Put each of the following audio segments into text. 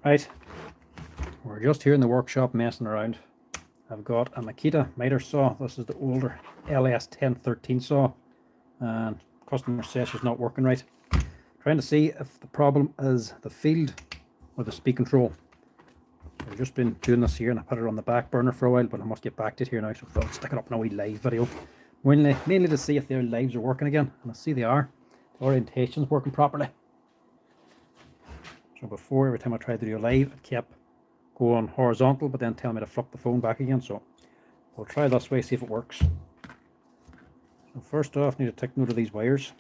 Right, we're just here in the workshop messing around. I've got a Makita miter saw. This is the older LS1013 saw, and customer says she's not working right. Trying to see if the problem is the field or the speed control. I've just been doing this here and I put it on the back burner for a while, but I must get back to it here now, so I'll stick it up in a wee live video. Mainly to see if their lives are working again, and I see they are. The orientation's working properly. So before, every time I tried to do a live, it kept going horizontal, but then telling me to flip the phone back again. So we'll try this way, see if it works. So first off, I need to take note of these wires.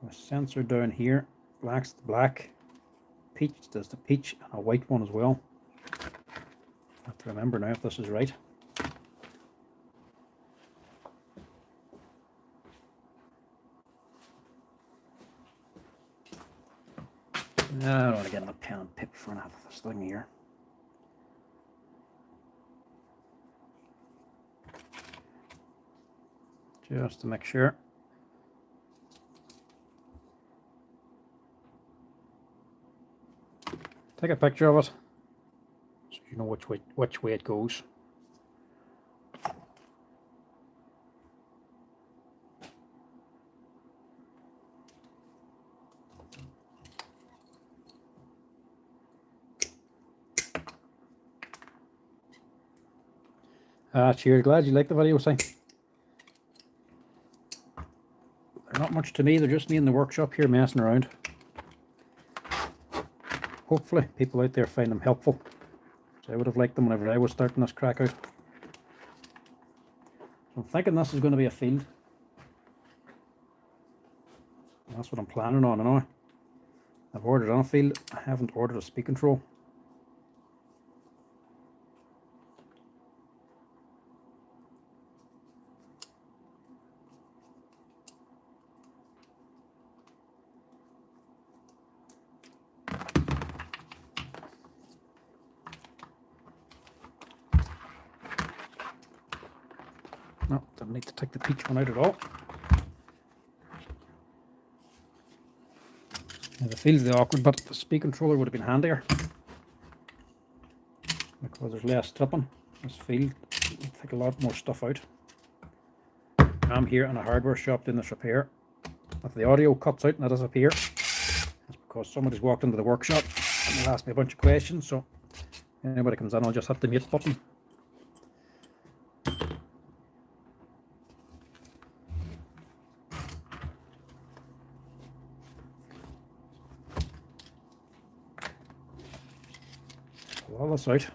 A sensor down here, black's the black, peach does the peach, and a white one as well. I have to remember now if this is right. I don't want to get in a pen and paper for half of this thing here. Just to make sure. Take a picture of it so you know which way it goes. Cheers, glad you liked the video, Si. They're not much to me, they're just me in the workshop here messing around. Hopefully people out there find them helpful. So I would have liked them whenever I was starting this crack out. So I'm thinking this is going to be a field. And that's what I'm planning on now. I've ordered on a field, I haven't ordered a speed control. No, didn't need to take the peach one out at all. Now the field's the awkward bit. The speed controller would have been handier because there's less stripping. This field will take a lot more stuff out. I'm here in a hardware shop doing this repair. If the audio cuts out and it disappears, it's because somebody's walked into the workshop and they'll ask me a bunch of questions. So anybody comes in, I'll just hit the mute button. Pull all this out.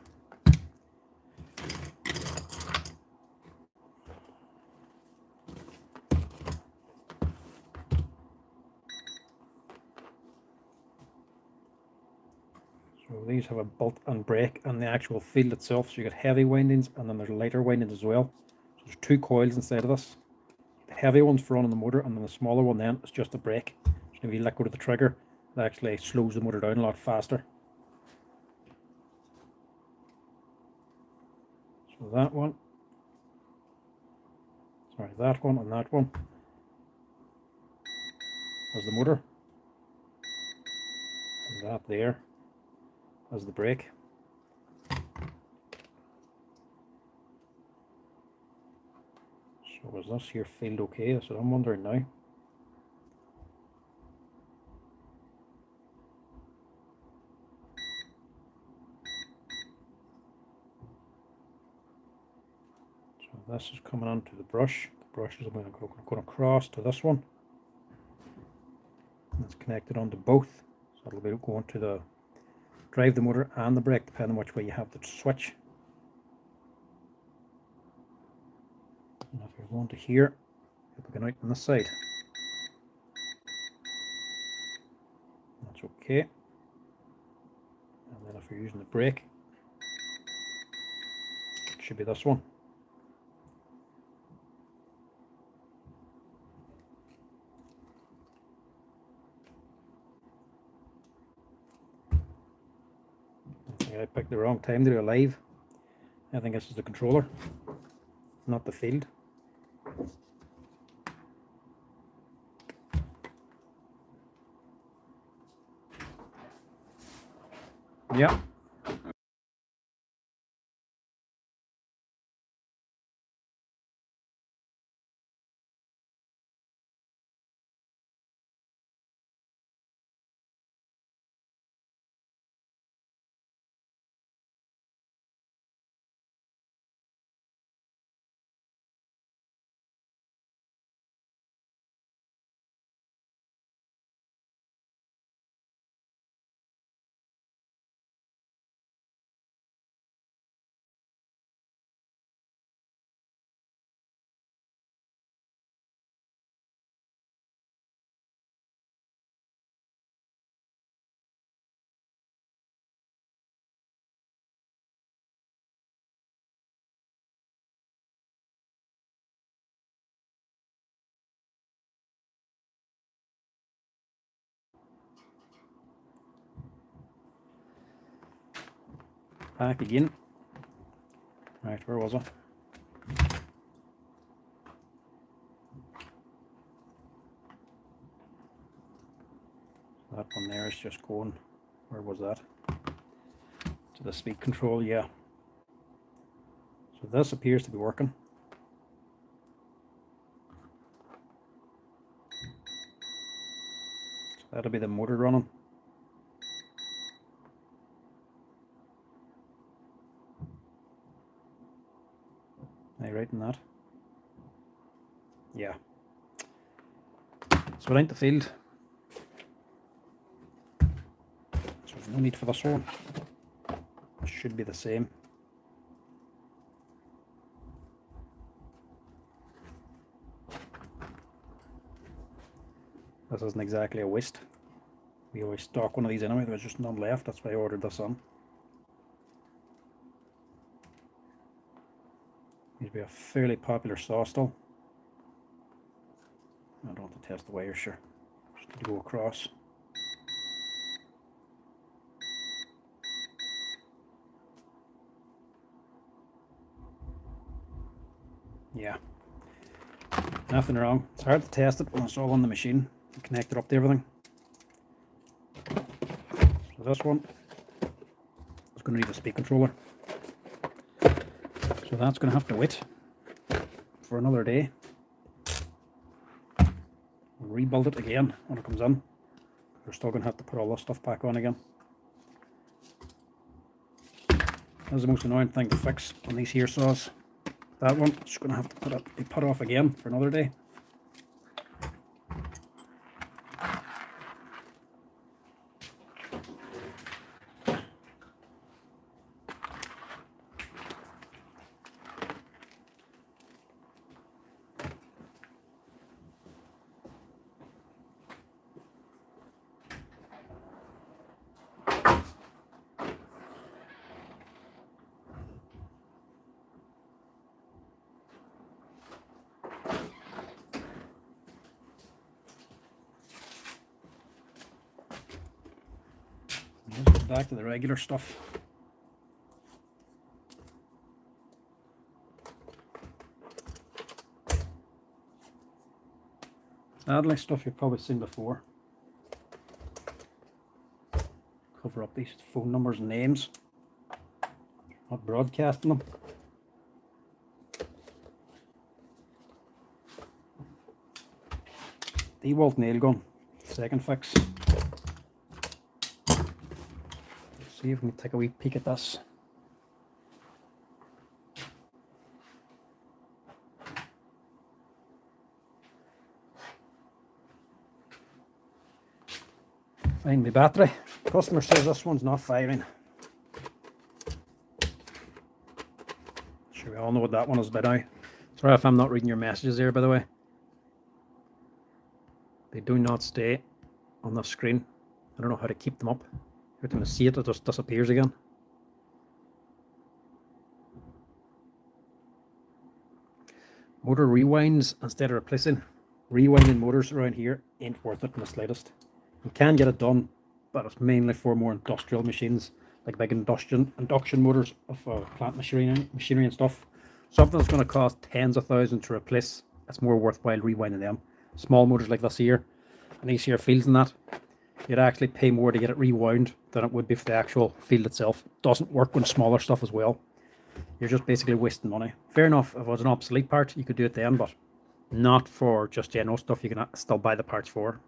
So these have a bolt and brake and the actual field itself. So you get heavy windings and then there's lighter windings as well. So there's two coils inside of this. The heavy one's for running the motor, and then the smaller one then is just a brake. So if you let go of the trigger, it actually slows the motor down a lot faster. So that one, sorry, that one and that one as the motor, and that there as the brake. So is this here field okay? That's what I'm wondering now. So this is coming onto the brush. The brush is going across to this one. And it's connected onto both. So it'll be going to the drive the motor and the brake, depending on which way you have the switch. And if you're going to here, you're going out on this side. That's okay. And then if you're using the brake, it should be this one. I picked the wrong time to do a live. I think this is the controller, not the field. Yeah. Back again. Right, where was I? That one there is just going, where was that? To the speed control, yeah. So this appears to be working. So that'll be the motor running. Am I right in that? Yeah. So we're out the field. So there's no need for this one. It should be the same. This isn't exactly a waste. We always stock one of these anyway. There was just none left. That's why I ordered this on. Needs to be a fairly popular saw still. I don't want to test the wire, sure. Just need to go across. Yeah. Nothing wrong. It's hard to test it when it's all on the machine and connect it up to everything. So this one is going to need a speed controller. So that's going to have to wait for another day. We'll rebuild it again when it comes in. We're still going to have to put all this stuff back on again. That's the most annoying thing to fix on these here saws. That one is going to have to be put off again for another day. Let's get back to the regular stuff. Adley stuff you've probably seen before. Cover up these phone numbers and names. Not broadcasting them. DeWalt nail gun. Second fix. See if we can take a wee peek at this. Find my battery. Customer says this one's not firing. Sure, we all know what that one is by now. Sorry if I'm not reading your messages there, by the way. They do not stay on the screen. I don't know how to keep them up. Every time I see it, it just disappears again. Motor rewinds instead of replacing. Rewinding motors around here ain't worth it in the slightest. You can get it done, but it's mainly for more industrial machines, like big induction motors of plant machinery and stuff. Something that's going to cost tens of thousands to replace, it's more worthwhile rewinding them. Small motors like this here, and these here fields and that, You'd actually pay more to get it rewound than it would be for the actual field itself. It doesn't work on smaller stuff as well. You're just basically wasting money. Fair enough, if it was an obsolete part, you could do it then, but not for just general stuff you can still buy the parts for.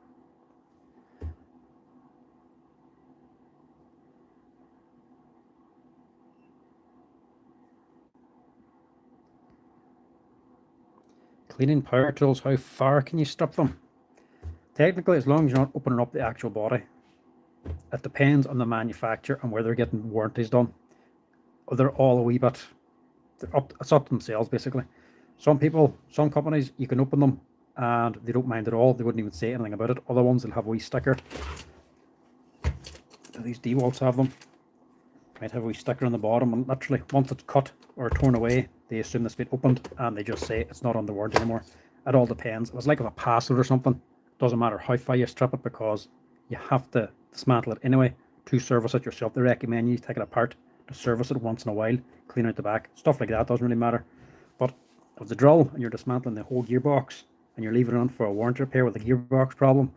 Cleaning power tools, how far can you strip them? Technically, as long as you're not opening up the actual body. It depends on the manufacturer and where they're getting warranties done. They're all a wee bit, it's up to themselves basically. Some people, some companies, you can open them and they don't mind at all. They wouldn't even say anything about it. Other ones will have a wee sticker. These DeWalts have them. Might have a wee sticker on the bottom, and literally once it's cut or torn away, they assume it's been opened and they just say it's not under warranty anymore. It all depends. It was like with a password or something. Doesn't matter how far you strip it, because you have to dismantle it anyway to service it yourself. They recommend you take it apart to service it once in a while, clean out the back, stuff like that. Doesn't really matter. But if it's a drill and you're dismantling the whole gearbox and you're leaving it on for a warranty repair with a gearbox problem,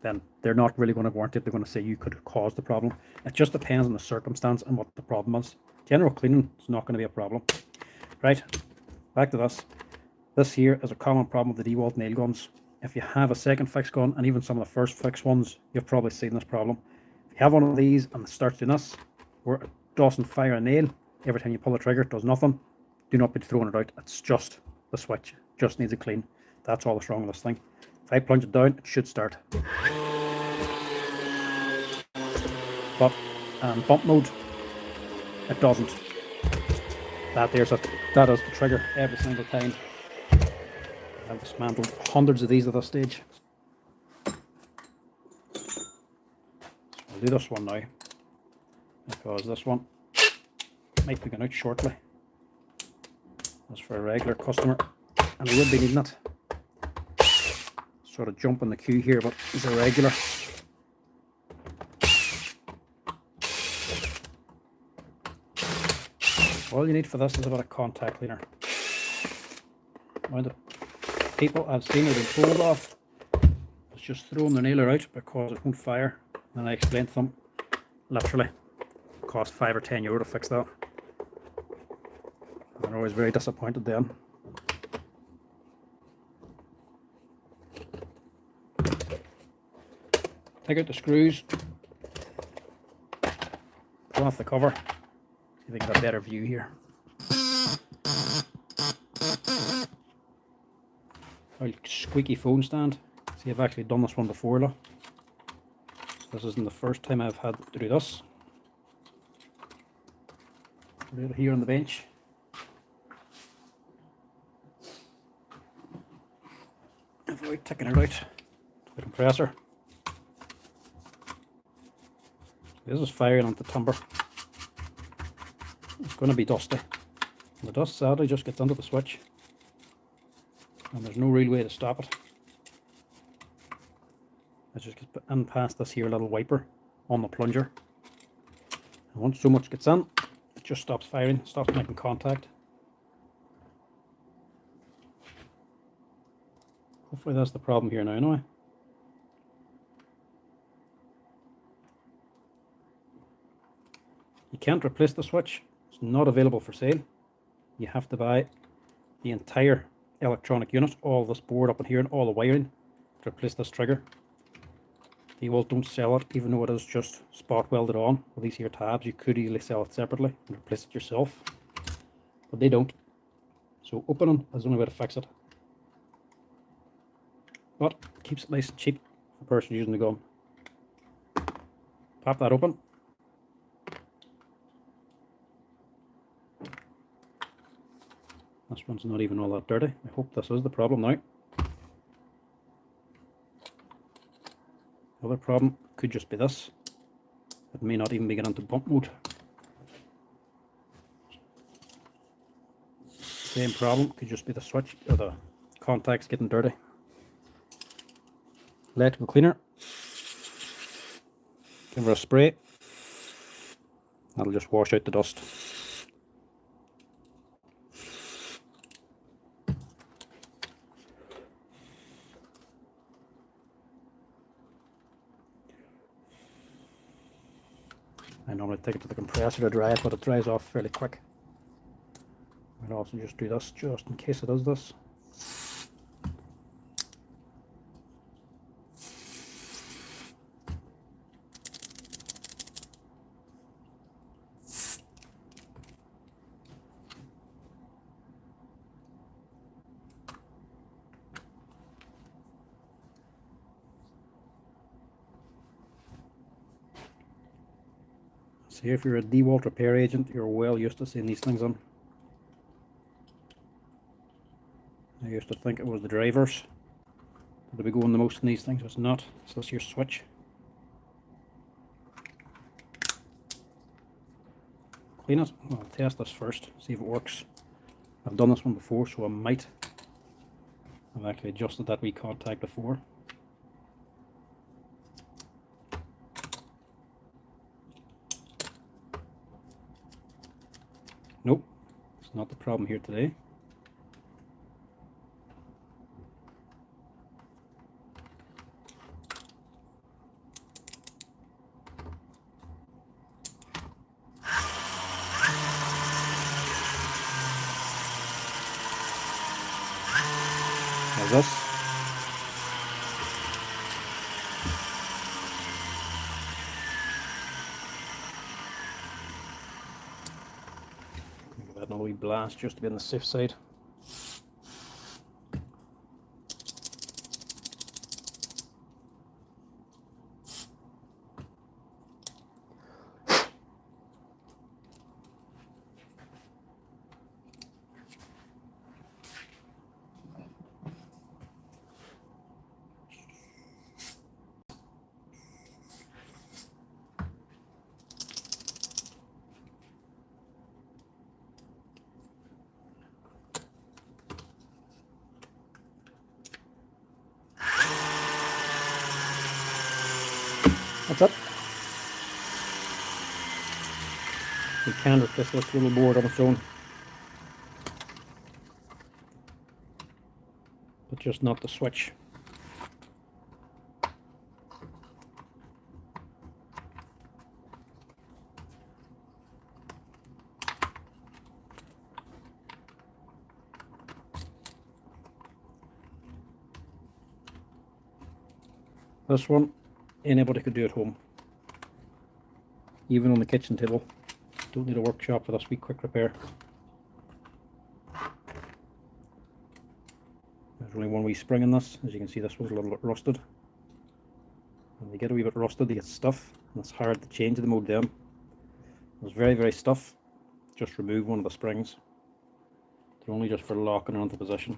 then they're not really going to warrant it. They're going to say you could cause the problem. It just depends on the circumstance and what the problem is. General cleaning is not going to be a problem. Right, back to this. This here is a common problem with the DeWalt nail guns. If you have a second fix gun, and even some of the first fix ones, you've probably seen this problem. If you have one of these and it starts doing this, where it doesn't fire a nail, every time you pull the trigger, it does nothing, do not be throwing it out. It's just the switch. It just needs a clean. That's all that's wrong with this thing. If I plunge it down, it should start. But bump mode, it doesn't. That is the trigger every single time. I've dismantled hundreds of these at this stage. So I'll do this one now, because this one might be going out shortly. That's for a regular customer, and I would be needing it. Sort of jump in the queue here, but he's a regular. All you need for this is a bit of contact cleaner. Now, the people I've seen have been told off is just throwing the nailer out because it won't fire. And I explained to them, literally, it costs €5 or €10 to fix that. And they're always very disappointed then. Take out the screws, pull off the cover. See if we can get a better view here. A squeaky phone stand. See, I've actually done this one before, look. This isn't the first time I've had to do this. Do it here on the bench. Avoid taking it out to the compressor. This is firing onto timber. It's going to be dusty. And the dust sadly just gets under the switch, and there's no real way to stop it. It just gets in past this here little wiper on the plunger. And once so much gets in, it just stops firing, stops making contact. Hopefully that's the problem here now anyway. You can't replace the switch. It's not available for sale. You have to buy the entire electronic unit, all this board up in here and all the wiring to replace this trigger. DeWalt don't sell it, even though it is just spot welded on with these here tabs. You could easily sell it separately and replace it yourself, but they don't. So opening is the only way to fix it. But it keeps it nice and cheap for the person using the gun. Pop that open. This one's not even all that dirty. I hope this is the problem now. The other problem could just be this. It may not even be getting into bump mode. Same problem, could just be the switch or the contacts getting dirty. Electrical cleaner. Give her a spray. That'll just wash out the dust. I normally take it to the compressor to dry it, but it dries off fairly quick. I'll also just do this just in case it does this. So if you're a DeWalt repair agent, you're well used to seeing these things on. I used to think it was the drivers that would be going the most in these things. It's not. It's just your switch. Clean it. I'll test this first, see if it works. I've done this one before, so I might. I've actually adjusted that wee contact before. Nope, it's not the problem here today. How's this? Give that another wee blast just to be on the safe side. That's it. You can replace this little board on its own, but just not the switch. This one, anybody could do at home, even on the kitchen table. Don't need a workshop for this wee quick repair. There's only one wee spring in this. As you can see, this one's a little bit rusted. When they get a wee bit rusted, they get stuff, and it's hard to change the mode down. It's very, very stiff. Just remove one of the springs. They're only just for locking it into position.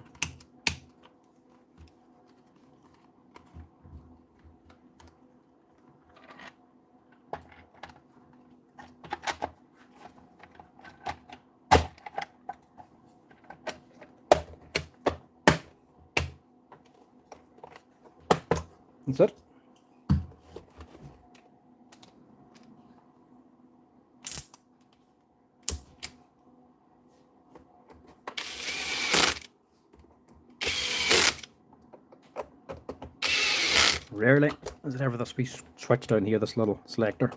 That's it. Rarely is it ever this wee switch down here, this little selector.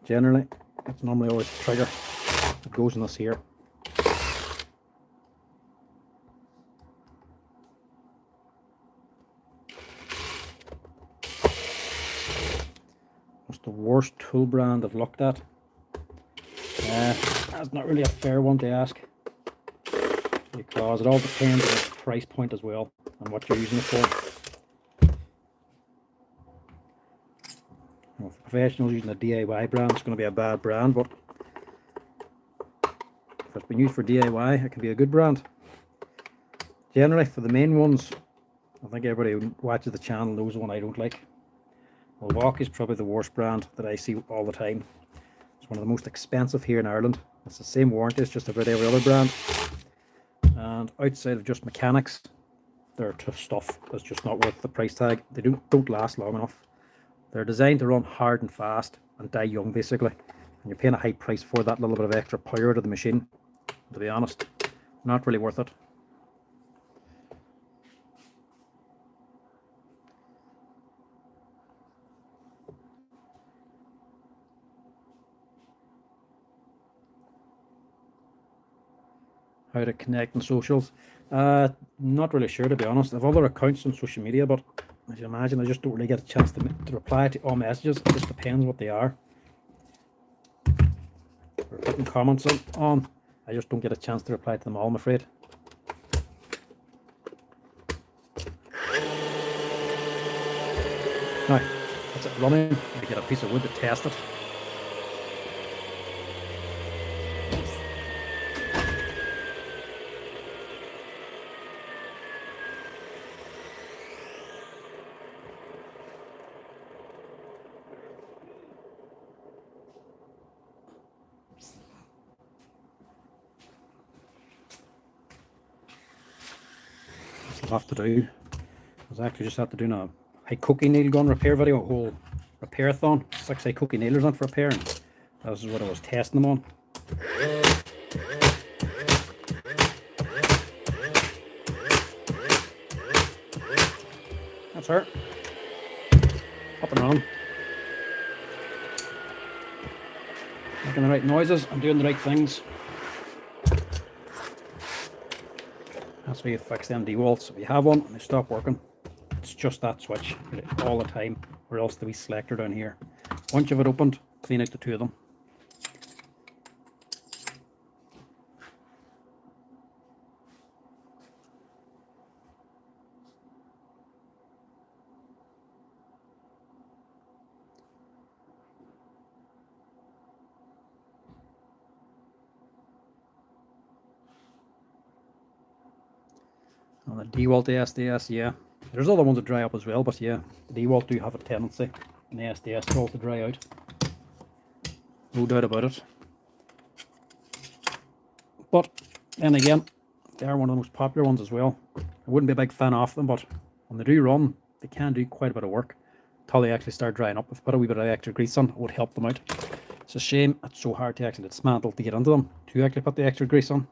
Generally, it's normally always the trigger that goes in this here. What's the worst tool brand I've looked at? That's not really a fair one to ask, because it all depends on the price point as well and what you're using it for. Well, for professionals using a DIY brand, it's going to be a bad brand, but if it's been used for DIY, it can be a good brand. Generally, for the main ones, I think everybody who watches the channel knows the one I don't like. Milwaukee is probably the worst brand that I see all the time. It's one of the most expensive here in Ireland. It's the same warranty as just about every other brand. And outside of just mechanics, they're just stuff that's just not worth the price tag. They don't last long enough. They're designed to run hard and fast and die young, basically. And you're paying a high price for that little bit of extra power to the machine. To be honest, not really worth it. how to connect in socials. Not really sure, to be honest. I have other accounts on social media, but as you imagine, I just don't really get a chance to reply to all messages. It just depends what they are. Or putting comments on. I just don't get a chance to reply to them all, I'm afraid. Now, that's it running. I get a piece of wood to test it. Have to do. I was actually just after doing a Hikoki nail gun repair video, a whole repair-a-thon, 6 Hikoki nailers on for repair, and that was what I was testing them on. That's her. Up and running. Making the right noises, I'm doing the right things. That's how you fix them dewalls. If you have one and they stop working, it's just that switch all the time, or else the wee selector down here. Once you've it opened, clean out the 2 of them. On the DeWalt SDS, yeah. There's other ones that dry up as well, but yeah, the DeWalt do have a tendency in the SDS calls to dry out. No doubt about it. But then again, they are one of the most popular ones as well. I wouldn't be a big fan of them, but when they do run, they can do quite a bit of work until they actually start drying up. If put a wee bit of extra grease on, it would help them out. It's a shame it's so hard to actually dismantle to get into them, to actually put the extra grease on.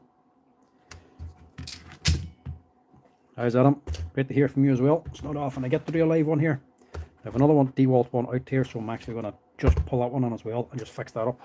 How's Adam? Great to hear from you as well. It's not often I get to do a live one here. I have another one, DeWalt one out here, so I'm actually going to just pull that one on as well and just fix that up.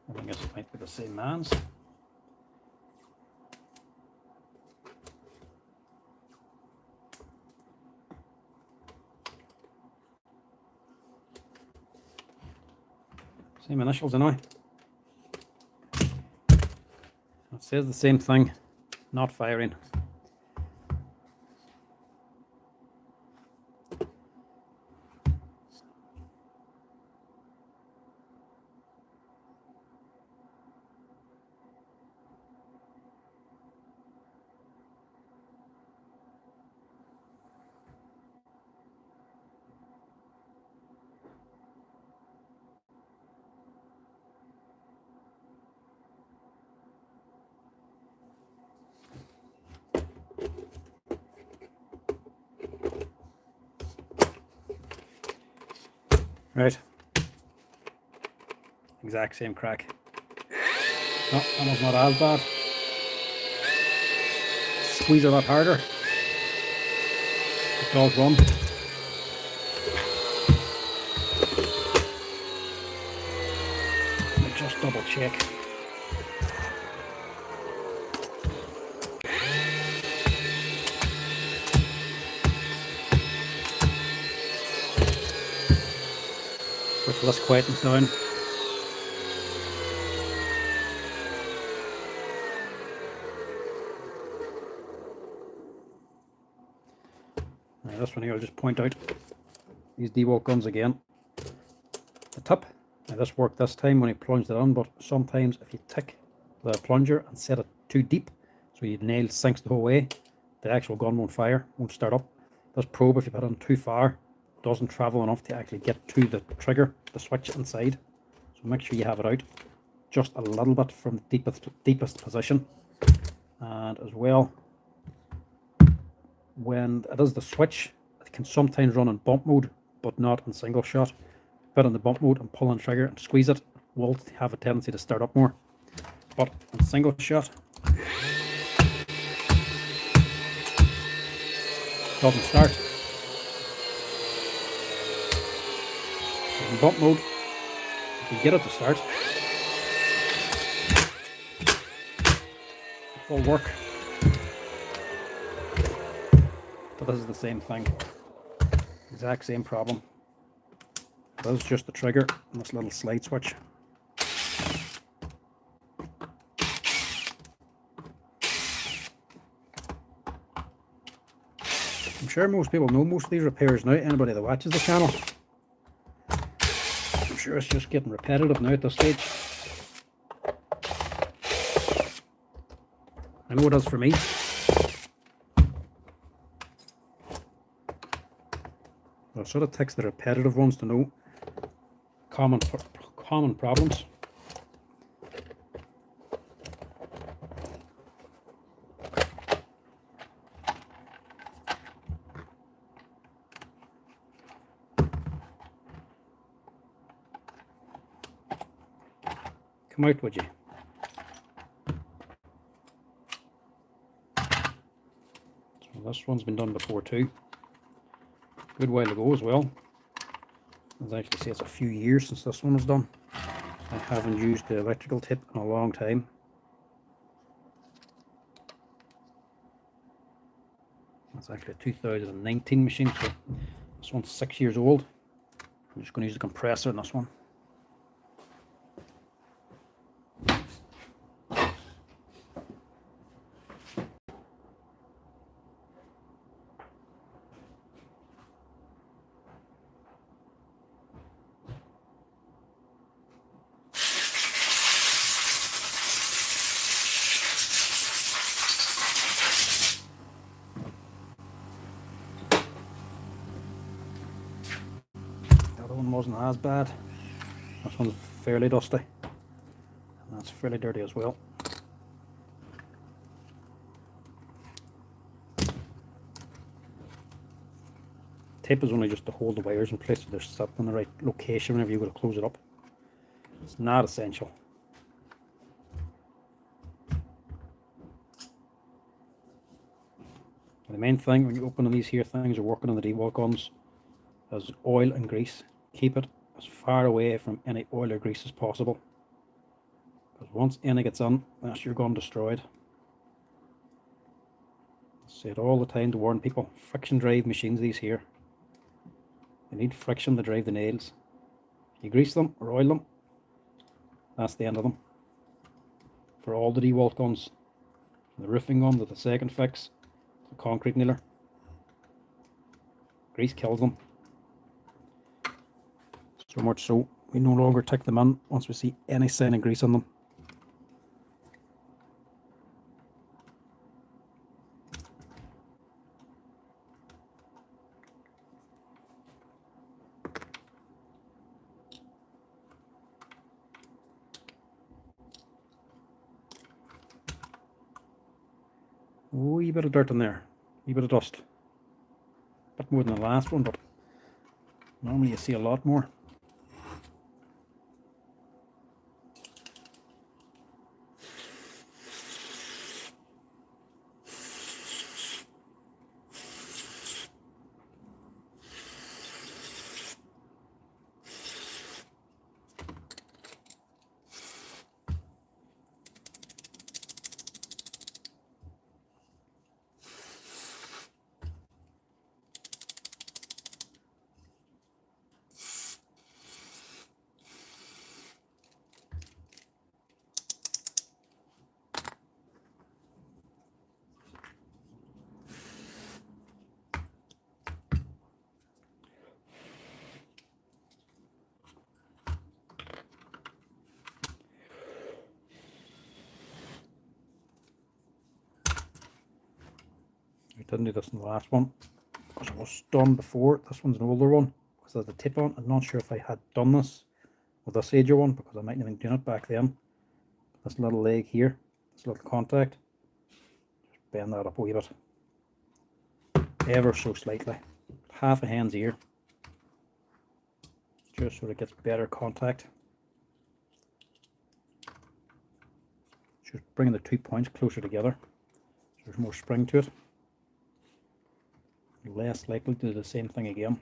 I think this might be the same man's. Same initials anyway. It says the same thing, not firing. Right. Exact same crack. No, that was not as bad. Squeeze a lot harder. It does run. Let me just double check. With less quietness down. Now this one here, I'll just point out these DeWalt guns again. The tip. Now this worked this time when I plunged it on, but sometimes if you tick the plunger and set it too deep, so your nail sinks the whole way, the actual gun won't fire, won't start up. This probe, if you put it on too far, doesn't travel enough to actually get to the trigger, the switch inside. So make sure you have it out just a little bit from the deepest position. And as well, when it is the switch, it can sometimes run in bump mode, but not in single shot. Put in the bump mode and pull on the trigger and squeeze it, will have a tendency to start up more. But in single shot, it doesn't start. In bump mode, if you get it to start, it will work. But this is the same thing. Exact same problem. This is just the trigger and this little slide switch. I'm sure most people know most of these repairs now, anybody that watches the channel. I'm sure it's just getting repetitive now at this stage. I know it is for me. Well, it sort of takes the repetitive ones to know common problems. Come out, would you? So this one's been done before too. Good while ago as well. As I actually say, it's a few years since this one was done. I haven't used the electrical tip in a long time. That's actually a 2019 machine, so this one's 6 years old. I'm just going to use the compressor in this one. Wasn't as bad. This one's fairly dusty, and that's fairly dirty as well. Tape is only just to hold the wires in place so they're set in the right location whenever you go to close it up. It's not essential. And the main thing when you open these here things or working on the dewalt guns is oil and grease. Keep it as far away from any oil or grease as possible, because once any gets on, that's your gun destroyed. I say it all the time to warn people, friction drive machines these here, you need friction to drive the nails. If you grease them or oil them, that's the end of them. For all the dewalt guns, from the roofing gun to the second fix, the concrete nailer, grease kills them. So much so, we no longer take them in once we see any sign of grease on them. A wee bit of dirt in there, a wee bit of dust. A bit more than the last one, but normally you see a lot more. I didn't do this in the last one because it was done before. This one's an older one because of the tip on. I'm not sure if I had done this with this ager one because I mightn't have been doing it back then. This little leg here, this little contact, bend that up a wee bit, ever so slightly, half a hand's ear, just so it gets better contact. Just bringing the 2 points closer together, so there's more spring to it. Less likely to do the same thing again.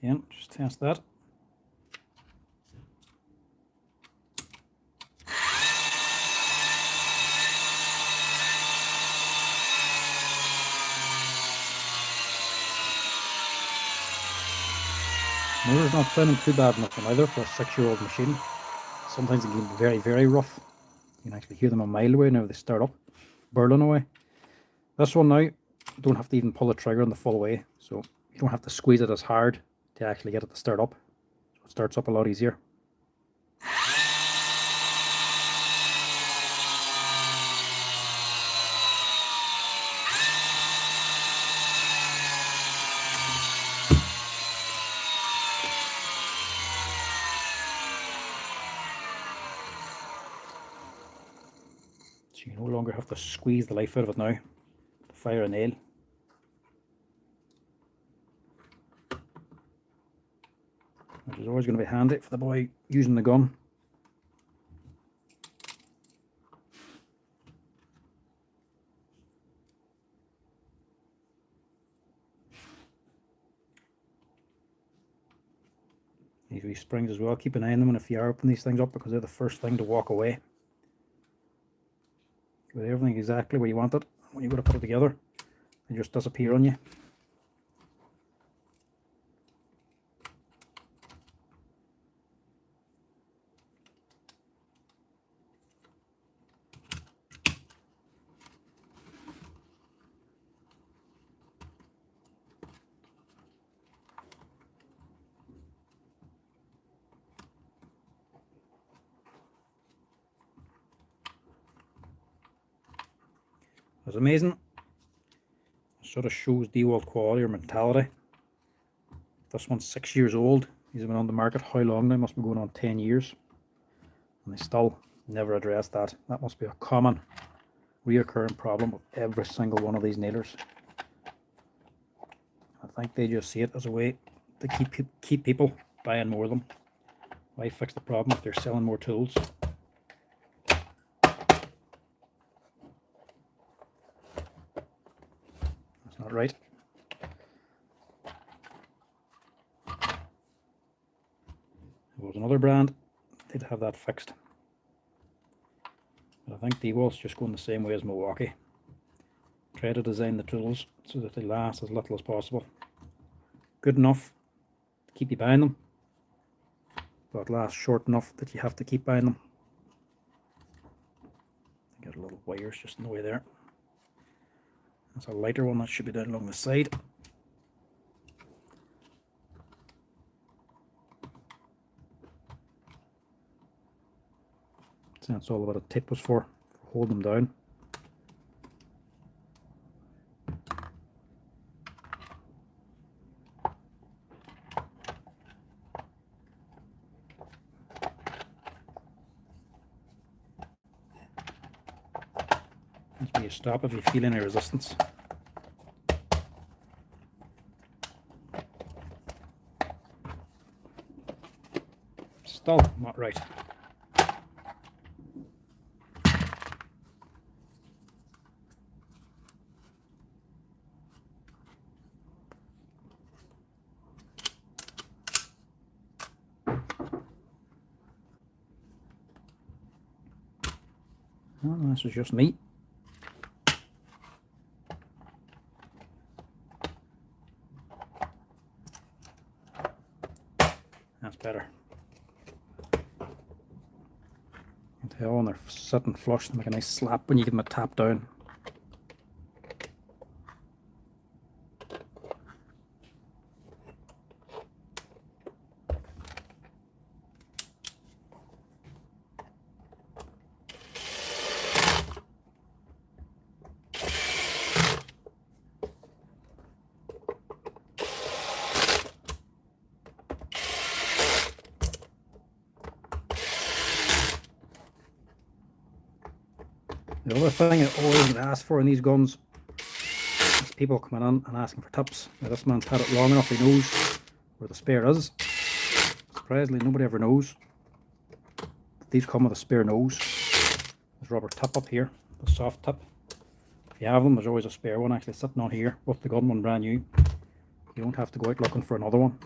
Again, just test that. Motor's not sounding too bad nothing either for a 6-year-old machine. Sometimes it can be very, very rough. You can actually hear them a mile away now they start up, burling away. This one now, you don't have to even pull the trigger in the full way, so you don't have to squeeze it as hard to actually get it to start up. So it starts up a lot easier. So you no longer have to squeeze the life out of it now to fire a nail. Which is always going to be handy for the boy using the gun. These wee springs as well, keep an eye on them if you are opening these things up, because they're the first thing to walk away. With everything exactly where you want it, when you go to put it together, they just disappear on you. It's amazing. It sort of shows DeWalt quality or mentality. This one's 6 years old. These have been on the market how long now? Must be going on 10 years. And they still never addressed that. That must be a common reoccurring problem with every single one of these nailers. I think they just see it as a way to keep people buying more of them. Why fix the problem if they're selling more tools? That's not right. If it was another brand, they'd have that fixed. But I think DeWalt's just going the same way as Milwaukee. Try to design the tools so that they last as little as possible. Good enough to keep you buying them, but last short enough that you have to keep buying them. Got a little wires just in the way there. That's a lighter one that should be down along the side. So that's all what a tip was for holding them down. Needs to be a stop if you feel any resistance. Still not right. Well, this is just me. That's better. You can tell when they're sitting flush, they make a nice slap when you give them a tap down. The other thing I always ask for in these guns is people coming in and asking for tips. Now this man's had it long enough, he knows where the spare is. Surprisingly, nobody ever knows. These come with a spare nose. There's a rubber tip up here, the soft tip. If you have them, there's always a spare one actually sitting on here with the gun one brand new. You don't have to go out looking for another one.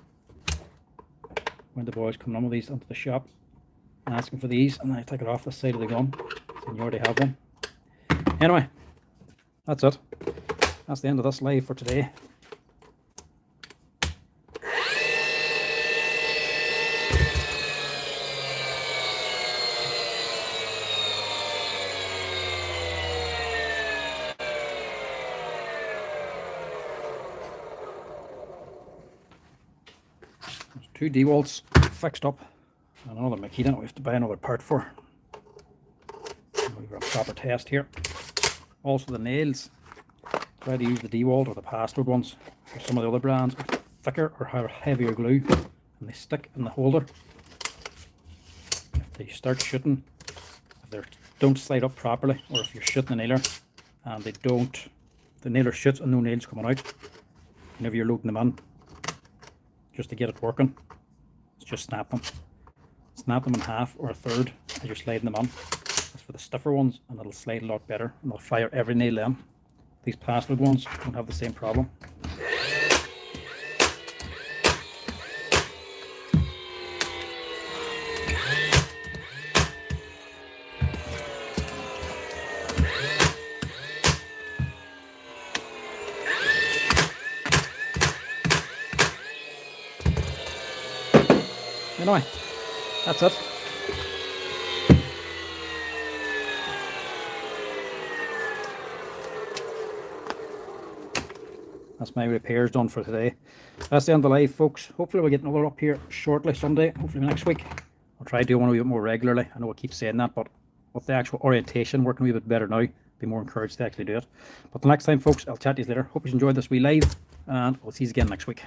When the boys come in with these into the shop and asking for these, and then I take it off the side of the gun, and you already have one. Anyway, that's it. That's the end of this live for today. There's 2 D-walls fixed up, and another Makita we have to buy another part for. We've got a proper test here. Also the nails, try to use the D-wall or the password ones. For some of the other brands are thicker or have heavier glue and they stick in the holder. If they start shooting, if they don't slide up properly, or if you're shooting a nailer and they don't, the nailer shoots and no nails coming out, whenever you're loading them in, just to get it working, just snap them. Snap them in half or a third as you're sliding them on. That's for the stiffer ones, and it'll slide a lot better and they'll fire every nail in. These plastic ones don't have the same problem. Anyway, that's it. That's my repairs done for today. That's the end of the live, folks. Hopefully we'll get another up here shortly, someday, hopefully next week. I'll try to do one a wee bit more regularly. I know I keep saying that, but with the actual orientation working a wee bit better now, be more encouraged to actually do it. But the next time, folks, I'll chat to you later. Hope you enjoyed this wee live, and we'll see you again next week.